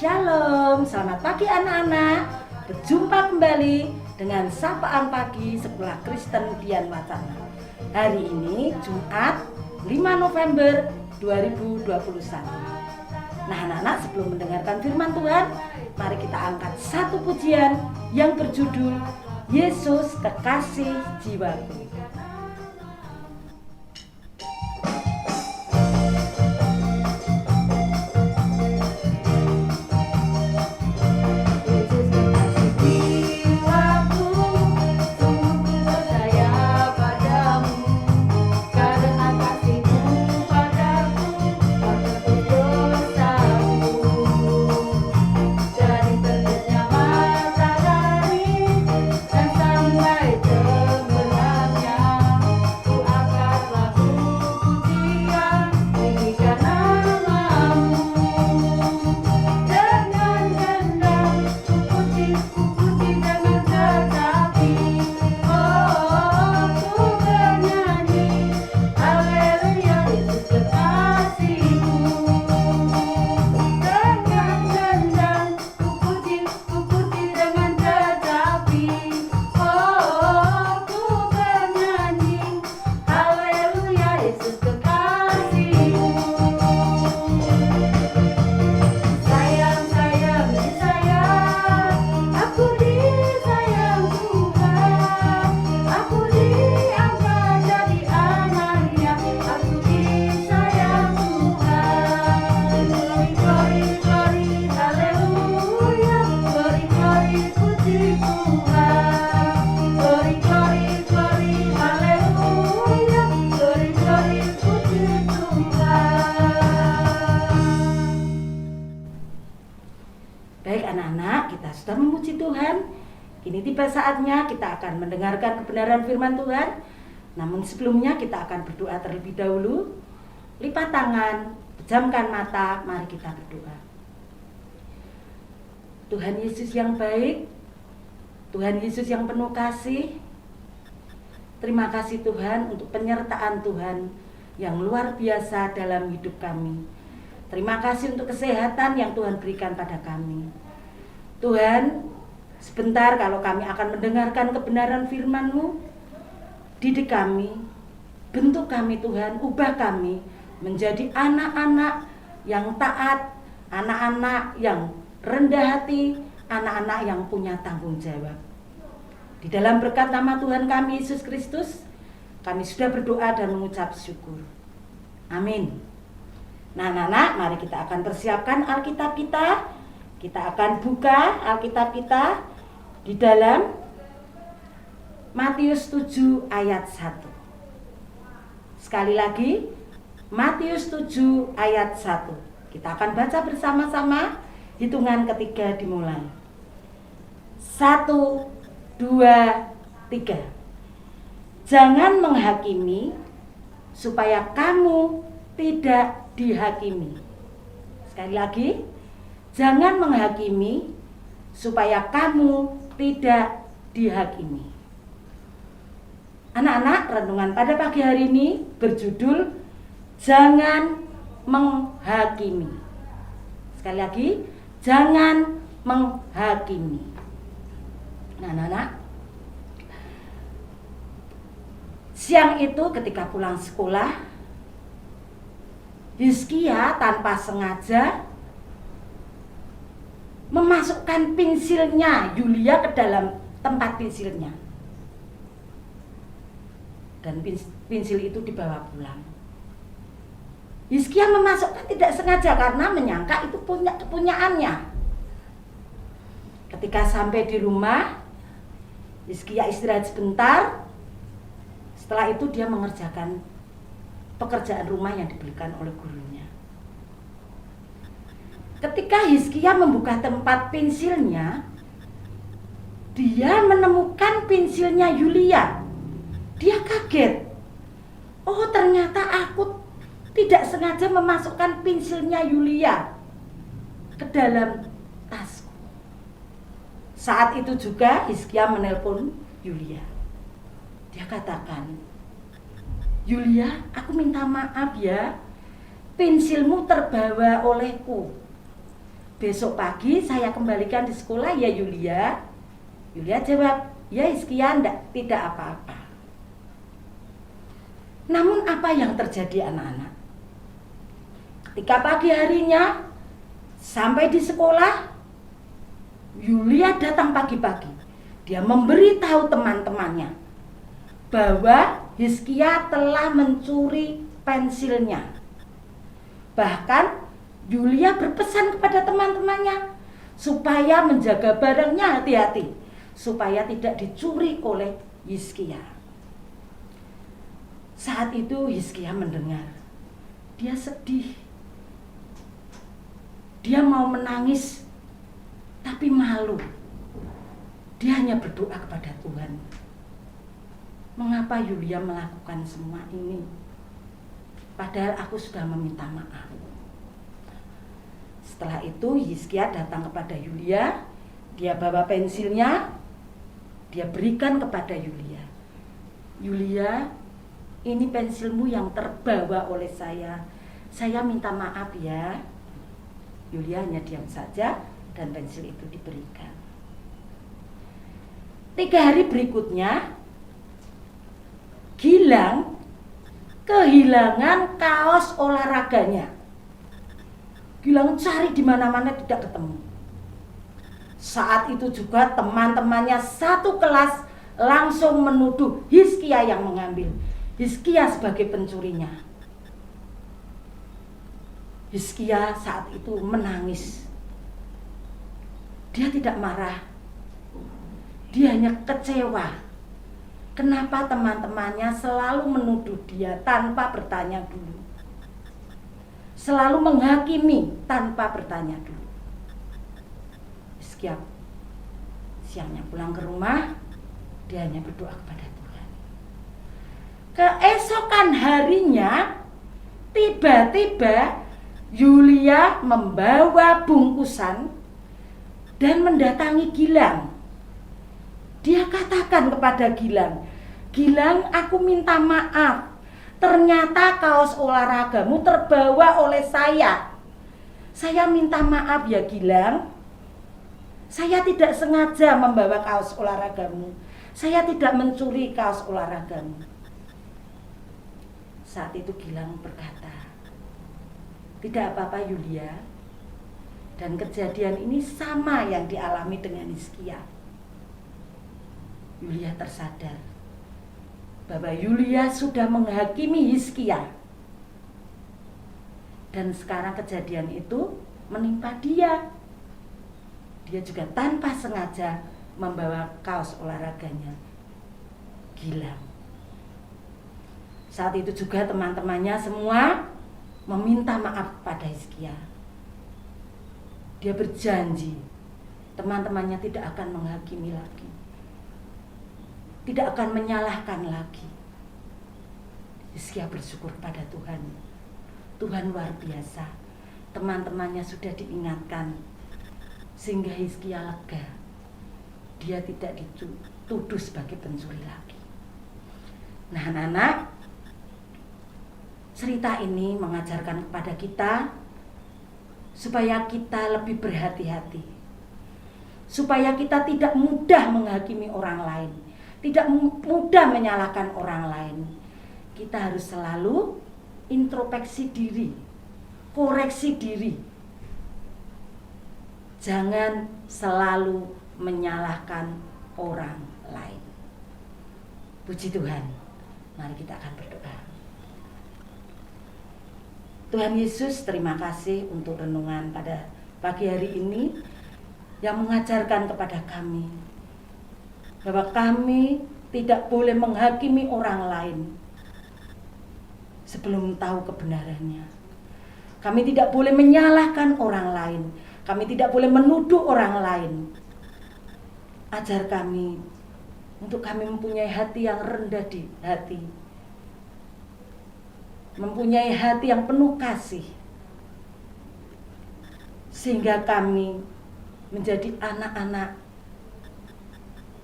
Shalom, selamat pagi anak-anak. Berjumpa kembali dengan Sapaan Pagi Sekolah Kristen Dian Wacana. Hari ini Jumat 5 November 2021. Nah anak-anak, sebelum mendengarkan firman Tuhan, mari kita angkat satu pujian yang berjudul Yesus Kekasih Jiwaku. Baik anak-anak, kita sudah memuji Tuhan. Kini tiba saatnya kita akan mendengarkan kebenaran firman Tuhan. Namun sebelumnya kita akan berdoa terlebih dahulu. Lipat tangan, pejamkan mata, mari kita berdoa. Tuhan Yesus yang baik, Tuhan Yesus yang penuh kasih, terima kasih Tuhan untuk penyertaan Tuhan yang luar biasa dalam hidup kami. Terima kasih untuk kesehatan yang Tuhan berikan pada kami. Tuhan, sebentar kalau kami akan mendengarkan kebenaran firman-Mu, didik kami, bentuk kami Tuhan, ubah kami menjadi anak-anak yang taat, anak-anak yang rendah hati, anak-anak yang punya tanggung jawab. Di dalam berkat nama Tuhan kami Yesus Kristus, kami sudah berdoa dan mengucap syukur. Amin. Nah anak-anak, mari kita akan persiapkan Alkitab kita. Kita akan buka Alkitab kita di dalam Matius 7 ayat 1. Sekali lagi, Matius 7 ayat 1. Kita akan baca bersama-sama, hitungan ketiga dimulai. 1, 2, 3. Jangan menghakimi supaya kamu tidak dihakimi. Sekali lagi, jangan menghakimi supaya kamu tidak dihakimi. Anak-anak, renungan pada pagi hari ini berjudul Jangan menghakimi. Sekali lagi, jangan menghakimi. Nah, anak-anak, siang itu ketika pulang sekolah, Hizkia tanpa sengaja memasukkan pensilnya Yulia ke dalam tempat pensilnya. Dan pensil itu dibawa pulang. Hizkia memasukkan tidak sengaja karena menyangka itu kepunyaannya. Ketika sampai di rumah, Hizkia istirahat sebentar. Setelah itu dia mengerjakan pekerjaan rumah yang diberikan oleh gurunya. Ketika Hizkia membuka tempat pensilnya, dia menemukan pensilnya Yulia. Dia kaget. Oh, ternyata aku tidak sengaja memasukkan pensilnya Yulia ke dalam tasku. Saat itu juga Hizkia menelpon Yulia. Dia katakan, Yulia, aku minta maaf ya, pensilmu terbawa olehku. Besok pagi saya kembalikan di sekolah ya Yulia. Yulia jawab, ya Hizkia, tidak apa-apa. Namun apa yang terjadi anak-anak? Ketika pagi harinya sampai di sekolah, Yulia datang pagi-pagi. Dia memberitahu teman-temannya bahwa Hizkia telah mencuri pensilnya. Bahkan Yulia berpesan kepada teman-temannya supaya menjaga barangnya hati-hati, supaya tidak dicuri oleh Hizkia. Saat itu Hizkia mendengar, dia sedih. Dia mau menangis, tapi malu. Dia hanya berdoa kepada Tuhan. Mengapa Yulia melakukan semua ini? Padahal aku sudah meminta maaf. Setelah itu Hizkia datang kepada Yulia. Dia bawa pensilnya. Dia berikan kepada Yulia. Yulia, ini pensilmu yang terbawa oleh saya. Saya minta maaf ya. Yulia hanya diam saja dan pensil itu diberikan. 3 hari berikutnya, Gilang kehilangan kaos olahraganya. Gilang cari di mana-mana tidak ketemu. Saat itu juga teman-temannya satu kelas langsung menuduh Hizkia yang mengambil. Hizkia sebagai pencurinya. Hizkia saat itu menangis. Dia tidak marah. Dia hanya kecewa. Kenapa teman-temannya selalu menuduh dia tanpa bertanya dulu. Selalu menghakimi tanpa bertanya dulu. Hizkia siangnya pulang ke rumah, dia hanya berdoa kepada Tuhan. Keesokan harinya, tiba-tiba Yulia membawa bungkusan dan mendatangi Gilang. Dia katakan kepada Gilang, Gilang, aku minta maaf. Ternyata kaos olahragamu terbawa oleh saya. Saya minta maaf ya Gilang. Saya tidak sengaja membawa kaos olahragamu. Saya tidak mencuri kaos olahragamu. Saat itu Gilang berkata, tidak apa-apa Yulia. Dan kejadian ini sama yang dialami dengan Hizkia. Yulia tersadar bahwa Yulia sudah menghakimi Hizkia. Dan sekarang kejadian itu menimpa dia. Dia juga tanpa sengaja membawa kaos olahraganya Gilang. Saat itu juga teman-temannya semua meminta maaf pada Hizkia. Dia berjanji teman-temannya tidak akan menghakimi lagi, tidak akan menyalahkan lagi. Hizkia bersyukur pada Tuhan. Tuhan luar biasa. Teman-temannya sudah diingatkan sehingga Hizkia lega. Dia tidak dituduh sebagai pencuri lagi. Nah, anak-anak, cerita ini mengajarkan kepada kita supaya kita lebih berhati-hati, supaya kita tidak mudah menghakimi orang lain, tidak mudah menyalahkan orang lain. Kita harus selalu introspeksi diri, koreksi diri. Jangan selalu menyalahkan orang lain. Puji Tuhan. Mari kita akan berdoa. Tuhan Yesus, terima kasih untuk renungan pada pagi hari ini yang mengajarkan kepada kami bahwa kami tidak boleh menghakimi orang lain sebelum tahu kebenarannya. Kami tidak boleh menyalahkan orang lain. Kami tidak boleh menuduh orang lain. Ajar kami untuk kami mempunyai hati yang rendah di hati, mempunyai hati yang penuh kasih, sehingga kami menjadi anak-anak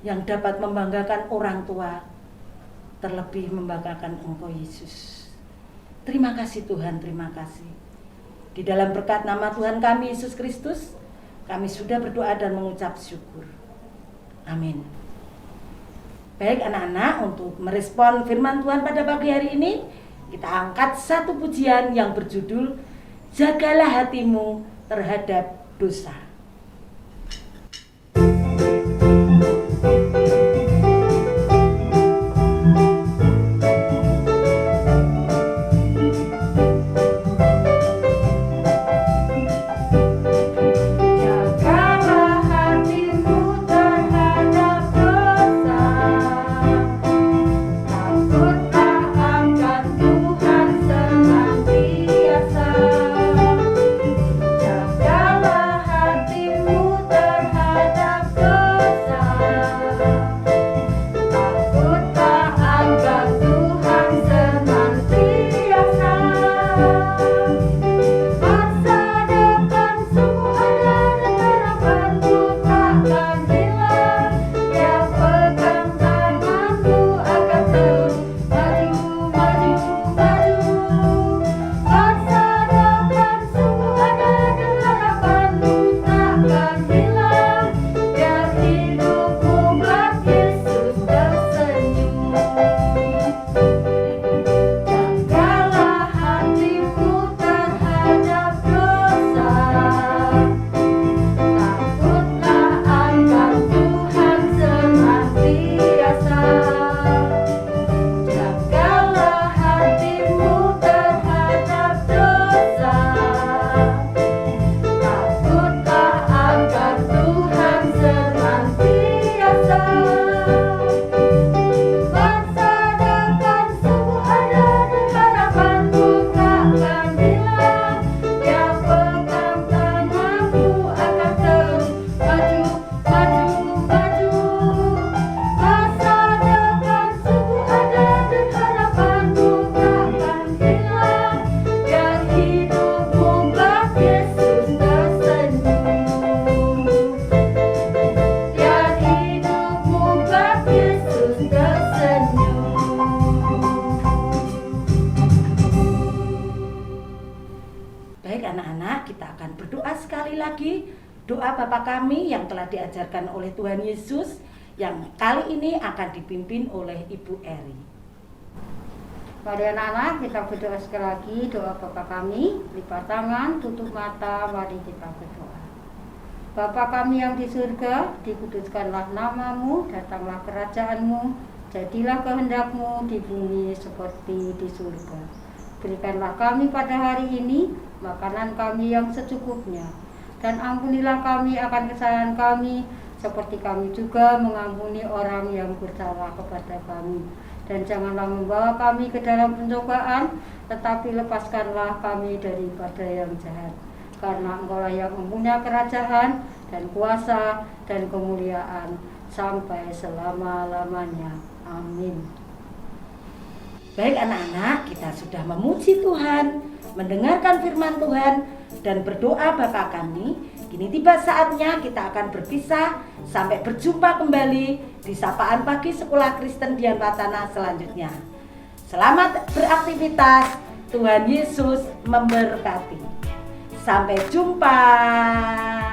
yang dapat membanggakan orang tua, terlebih membanggakan Engkau Yesus. Terima kasih Tuhan, terima kasih. Di dalam berkat nama Tuhan kami Yesus Kristus, Kami sudah berdoa dan mengucap syukur. Amin. Baik anak-anak, untuk merespon firman Tuhan pada pagi hari ini, kita angkat satu pujian yang berjudul Jagalah hatimu terhadap dosa. Doa Bapa kami yang telah diajarkan oleh Tuhan Yesus, yang kali ini akan dipimpin oleh Ibu Eri. Mari anak-anak, kita berdoa sekali lagi. Doa Bapa kami, lipat tangan, tutup mata, mari kita berdoa. Bapa kami yang di surga, dikuduskanlah namamu, datanglah kerajaanmu, jadilah kehendakmu di bumi seperti di surga. Berikanlah kami pada hari ini makanan kami yang secukupnya, dan ampunilah kami akan kesalahan kami, seperti kami juga mengampuni orang yang bersalah kepada kami. Dan janganlah membawa kami ke dalam pencobaan, tetapi lepaskanlah kami daripada yang jahat. Karena Engkau-lah yang mempunyai kerajaan dan kuasa dan kemuliaan sampai selama-lamanya. Amin. Baik anak-anak, kita sudah memuji Tuhan, mendengarkan firman Tuhan, dan berdoa Bapa kami. Kini tiba saatnya kita akan berpisah. Sampai berjumpa kembali di Sapaan Pagi Sekolah Kristen Dian Patana selanjutnya. Selamat beraktivitas. Tuhan Yesus memberkati. Sampai jumpa.